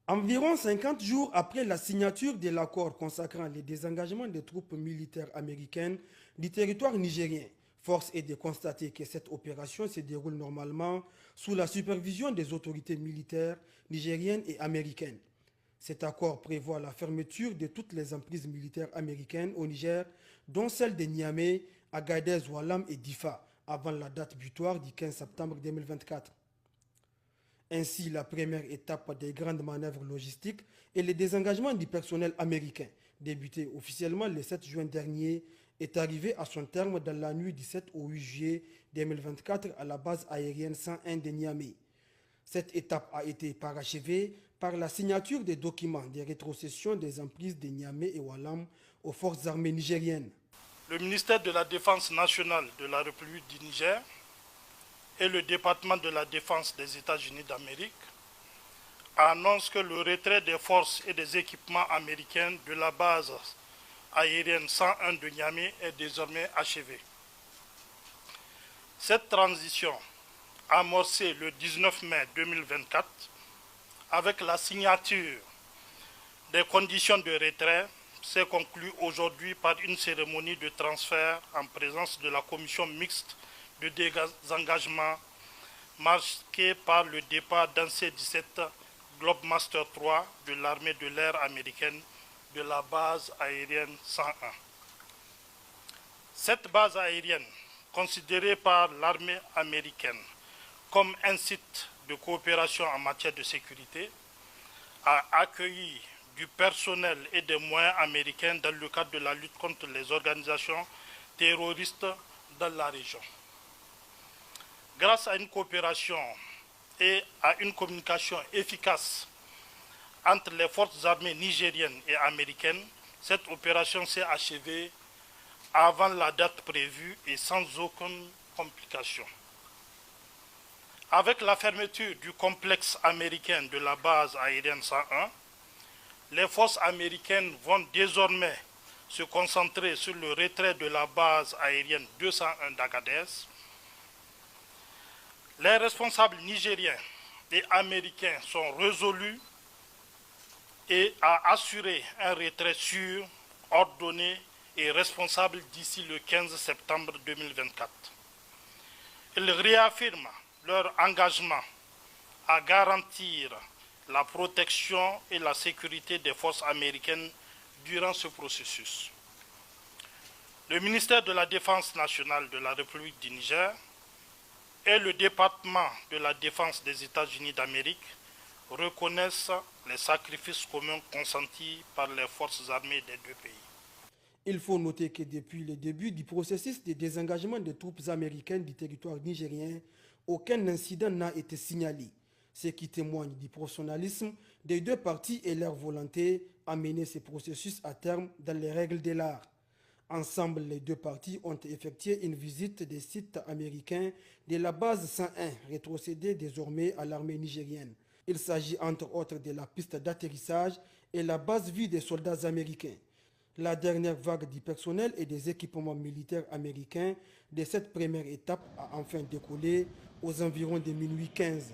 Environ 50 jours après la signature de l'accord consacrant le désengagement des troupes militaires américaines du territoire nigérien, force est de constater que cette opération se déroule normalement sous la supervision des autorités militaires nigériennes et américaines. Cet accord prévoit la fermeture de toutes les emprises militaires américaines au Niger, dont celles de Niamey, Agadez, Oualam et Difa, avant la date butoir du 15 septembre 2024. Ainsi, la première étape des grandes manœuvres logistiques et le désengagement du personnel américain, débuté officiellement le 7 juin dernier, est arrivé à son terme dans la nuit du 7 au 8 juillet 2024 à la base aérienne 101 de Niamey. Cette étape a été parachevée par la signature des documents de rétrocession des emprises de Niamey et Oualam aux forces armées nigériennes. Le ministère de la Défense nationale de la République du Niger et le département de la Défense des États-Unis d'Amérique annoncent que le retrait des forces et des équipements américains de la base aérienne 101 de Niamey est désormais achevé. Cette transition, amorcée le 19 mai 2024, avec la signature des conditions de retrait, s'est conclue aujourd'hui par une cérémonie de transfert en présence de la commission mixte de désengagement marquée par le départ d'un C-17 Globemaster III de l'armée de l'air américaine de la base aérienne 101. Cette base aérienne, considérée par l'armée américaine comme un site de coopération en matière de sécurité, a accueilli du personnel et des moyens américains dans le cadre de la lutte contre les organisations terroristes dans la région. Grâce à une coopération et à une communication efficace entre les forces armées nigériennes et américaines, cette opération s'est achevée avant la date prévue et sans aucune complication. Avec la fermeture du complexe américain de la base aérienne 101, les forces américaines vont désormais se concentrer sur le retrait de la base aérienne 201 d'Agadez. Les responsables nigériens et américains sont résolus et à assurer un retrait sûr, ordonné et responsable d'ici le 15 septembre 2024. Ils réaffirment leur engagement à garantir la protection et la sécurité des forces américaines durant ce processus. Le ministère de la Défense nationale de la République du Niger et le département de la Défense des États-Unis d'Amérique reconnaissent les sacrifices communs consentis par les forces armées des deux pays. Il faut noter que depuis le début du processus de désengagement des troupes américaines du territoire nigérien, aucun incident n'a été signalé, ce qui témoigne du professionnalisme des deux parties et leur volonté à mener ce processus à terme dans les règles de l'art. Ensemble, les deux parties ont effectué une visite des sites américains de la base 101, rétrocédée désormais à l'armée nigérienne. Il s'agit entre autres de la piste d'atterrissage et la base vue des soldats américains. La dernière vague du personnel et des équipements militaires américains de cette première étape a enfin décollé aux environs de minuit 15.